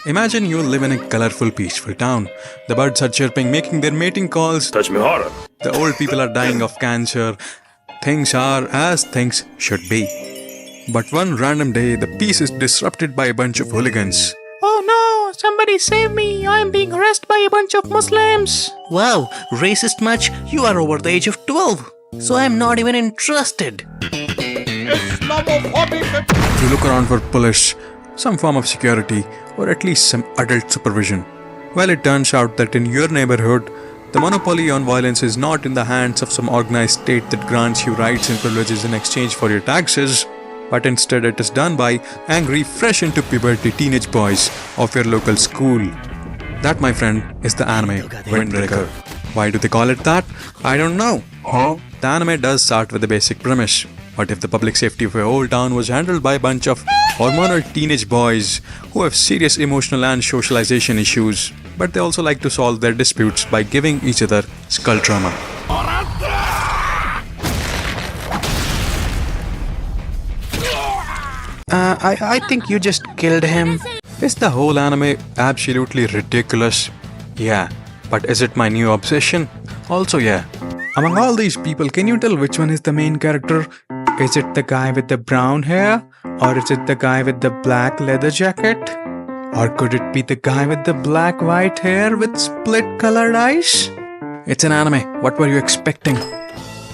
Imagine you live in a colorful, peaceful town. The birds are chirping, making their mating calls. Touch me harder. The old people are dying of cancer. Things are as things should be. But one random day, the peace is disrupted by a bunch of hooligans. Oh no! Somebody save me! I am being harassed by a bunch of Muslims! Wow, racist much? You are over the age of 12. So I am not even interested. You look around for police, some form of security, or at least some adult supervision. Well, it turns out that in your neighborhood, the monopoly on violence is not in the hands of some organized state that grants you rights and privileges in exchange for your taxes, but instead it is done by angry, fresh into puberty teenage boys of your local school. That, my friend, is the anime Windbreaker. Why do they call it that? I don't know. The anime does start with the basic premise. What if the public safety of a whole town was handled by a bunch of hormonal teenage boys who have serious emotional and socialization issues, but they also like to solve their disputes by giving each other skull trauma? I think you just killed him. Is the whole anime absolutely ridiculous? Yeah, but is it my new obsession? Also, yeah. Among all these people, can you tell which one is the main character? Is it the guy with the brown hair? Or is it the guy with the black leather jacket? Or could it be the guy with the black white hair with split colored eyes? It's an anime. What were you expecting?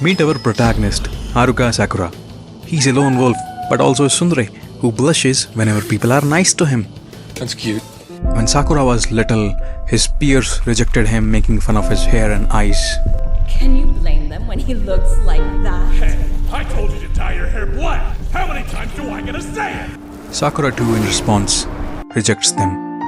Meet our protagonist, Haruka Sakura. He's a lone wolf, but also a tsundere who blushes whenever people are nice to him. That's cute. When Sakura was little, his peers rejected him, making fun of his hair and eyes. Can you blame them when he looks like that? Hey, I told you to dye your hair black. How many times do I gotta say it? Sakura too, in response, rejects them.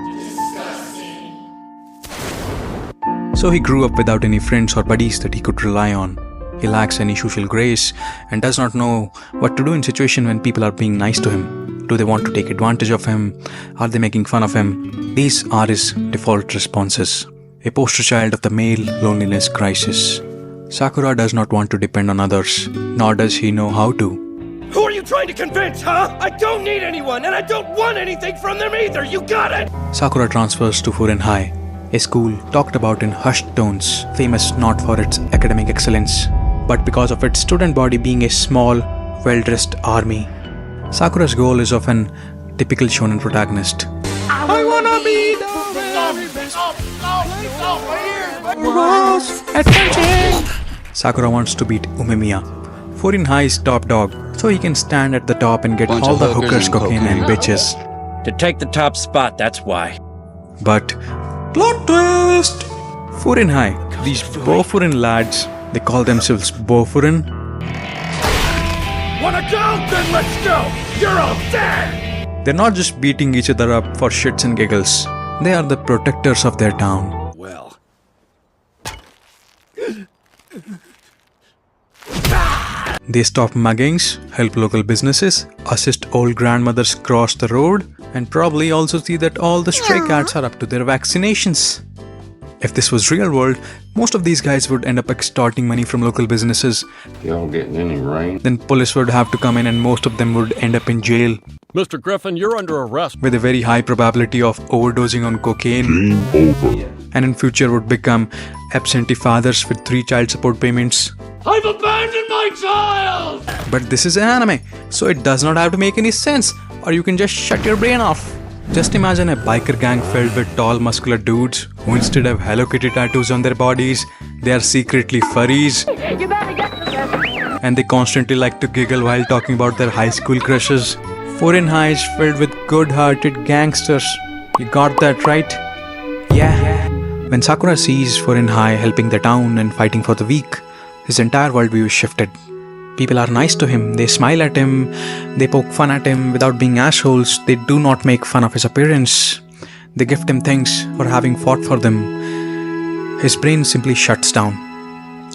So he grew up without any friends or buddies that he could rely on. He lacks any social grace and does not know what to do in situation when people are being nice to him. Do they want to take advantage of him? Are they making fun of him? These are his default responses. A poster child of the male loneliness crisis. Sakura does not want to depend on others, nor does he know how to. Who are you trying to convince, huh? I don't need anyone, and I don't want anything from them either. You got it? Sakura transfers to Furin High, a school talked about in hushed tones, famous not for its academic excellence, but because of its student body being a small, well-dressed army. Sakura's goal is of an typical shonen protagonist. I wanna be the very best. Boss, attention! Sakura wants to beat Umemiya, Furin High's top dog, so he can stand at the top and get all the hookers, cocaine and bitches. To take the top spot, that's why. But plot twist! Furin High, these Bofurin lads, they call themselves Bofurin. Wanna go? Then let's go! You're all dead! They're not just beating each other up for shits and giggles. They are the protectors of their town. Well. They stop muggings, help local businesses, assist old grandmothers cross the road, and probably also see that all the stray cats are up to their vaccinations. If this was real world, most of these guys would end up extorting money from local businesses. Y'all getting any rain? Then police would have to come in and most of them would end up in jail, Mr. Griffin, you're under arrest. with a very high probability of overdosing on cocaine. And in future would become absentee fathers with 3 child support payments. I've abandoned my child! But this is an anime, so it does not have to make any sense, or you can just shut your brain off. Just imagine a biker gang filled with tall muscular dudes who instead of Hello Kitty tattoos on their bodies, they are secretly furries. And they constantly like to giggle while talking about their high school crushes. Furin High is filled with good-hearted gangsters. You got that right? Yeah. When Sakura sees Furin High helping the town and fighting for the weak, his entire worldview is shifted. People are nice to him, they smile at him, they poke fun at him without being assholes, they do not make fun of his appearance. They gift him things for having fought for them. His brain simply shuts down.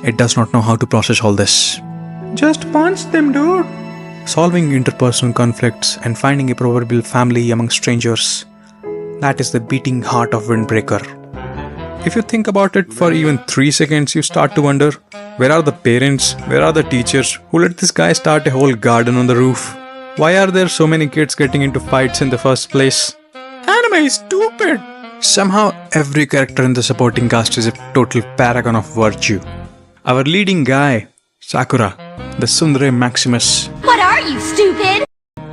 It does not know how to process all this. Just punch them, dude. Solving interpersonal conflicts and finding a proverbial family among strangers. That is the beating heart of Windbreaker. If you think about it for even 3 seconds, you start to wonder, where are the parents, where are the teachers who let this guy start a whole garden on the roof? Why are there so many kids getting into fights in the first place? Anime anime is stupid. Somehow, every character in the supporting cast is a total paragon of virtue. Our leading guy, Sakura, the Tsundere Maximus. What are you, stupid?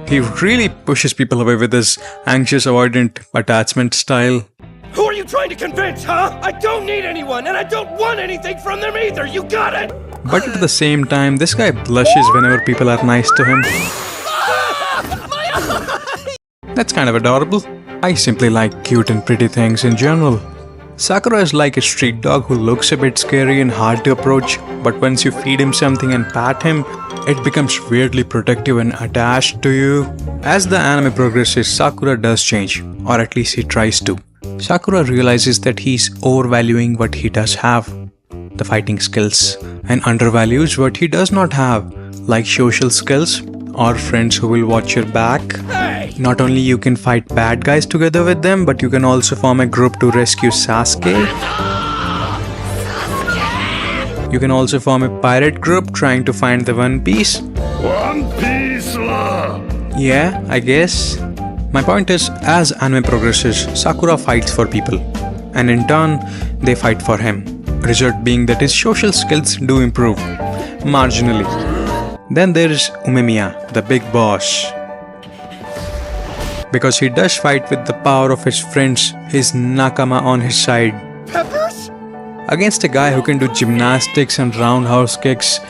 He really pushes people away with his anxious avoidant attachment style. Who are you trying to convince, huh? I don't need anyone, and I don't want anything from them either, you got it? But at the same time, this guy blushes whenever people are nice to him. That's kind of adorable. I simply like cute and pretty things in general. Sakura is like a street dog who looks a bit scary and hard to approach, but once you feed him something and pat him, it becomes weirdly protective and attached to you. As the anime progresses, Sakura does change, or at least he tries to. Sakura realizes that he's overvaluing what he does have, the fighting skills, and undervalues what he does not have, like social skills or friends who will watch your back. Not only you can fight bad guys together with them, but you can also form a group to rescue Sasuke. You can also form a pirate group trying to find the One Piece. One Piece love! Yeah, I guess. My point is, as anime progresses, Sakura fights for people, and in turn, they fight for him. Result being that his social skills do improve, marginally. Then there is Umemiya, the big boss. Because he does fight with the power of his friends, his nakama on his side. Peppers? Against a guy who can do gymnastics and roundhouse kicks,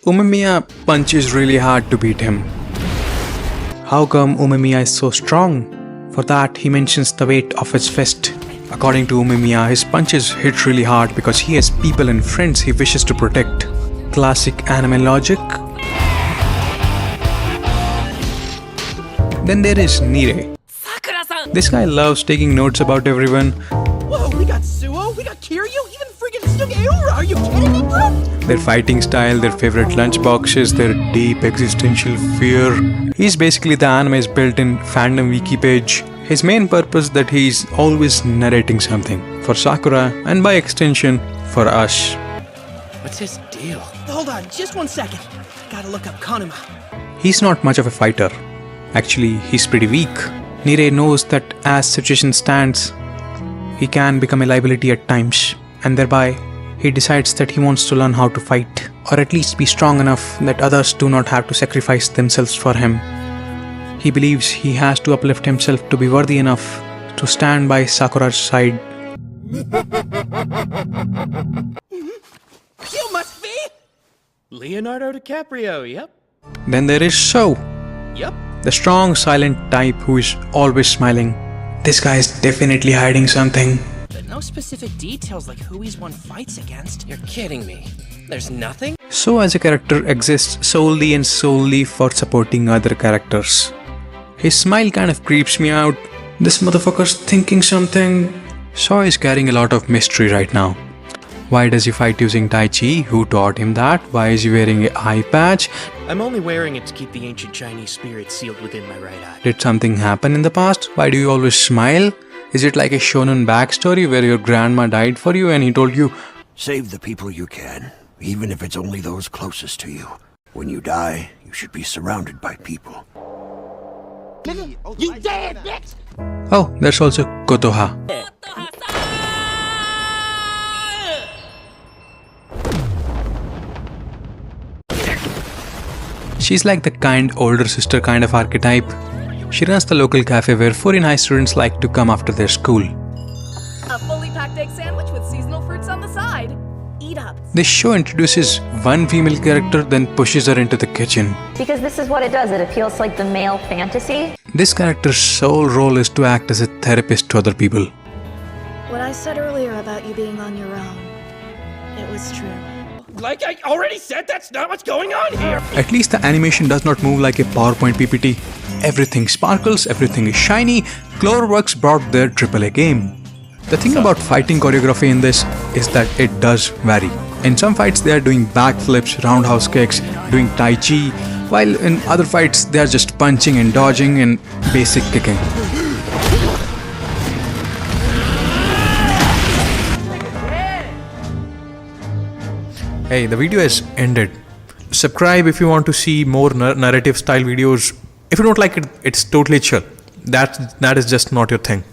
Umemiya punches really hard to beat him. How come Umemiya is so strong? For that, he mentions the weight of his fist. According to Umemiya, his punches hit really hard because he has people and friends he wishes to protect. Classic anime logic. Then there is Nire. This guy loves taking notes about everyone. Whoa, we got Suo, we got Kiryu, even friggin' Sugeura, are you kidding me, bro? Their fighting style, their favorite lunchboxes, their deep existential fear. He's basically the anime's built-in fandom wiki page. His main purpose that he's always narrating something for Sakura and by extension for us. What's his deal? Hold on, just 1 second. Gotta look up Kanuma. He's not much of a fighter. Actually, he's pretty weak. Nire knows that as situation stands, he can become a liability at times, and thereby he decides that he wants to learn how to fight, or at least be strong enough that others do not have to sacrifice themselves for him. He believes he has to uplift himself to be worthy enough to stand by Sakura's side. You must be Leonardo DiCaprio, yep. Then there is So, Yep. the strong, silent type who is always smiling. This guy is definitely hiding something. but no specific details like who he's won fights against. You're kidding me. There's nothing? So as a character exists solely and solely for supporting other characters. His smile kind of creeps me out. This motherfucker's thinking something. So is carrying a lot of mystery right now. Why does he fight using Tai Chi? Who taught him that? Why is he wearing an eye patch? I'm only wearing it to keep the ancient Chinese spirit sealed within my right eye. Did something happen in the past? Why do you always smile? Is it like a shonen backstory where your grandma died for you and he told you, save the people you can, even if it's only those closest to you. When you die, you should be surrounded by people. You dead, bitch! oh, there's also Kotoha. She's like the kind older sister kind of archetype. She runs the local cafe where foreign high students like to come after their school. A fully packed egg sandwich with seasonal fruits on the side. Eat up. This show introduces one female character, then pushes her into the kitchen. Because this is what it does, it appeals to like the male fantasy. This character's sole role is to act as a therapist to other people. What I said earlier about you being on your own, it was true. Like I already said, that's not what's going on here! At least the animation does not move like a PowerPoint PPT. Everything sparkles, everything is shiny. Cloverworks brought their AAA game. The thing about fighting choreography in this is that it does vary. In some fights they are doing backflips, roundhouse kicks, doing Tai Chi, while in other fights they are just punching and dodging and basic kicking. Hey, the video has ended. Subscribe if you want to see more narrative style videos If you don't like it, it's totally chill. That is just not your thing.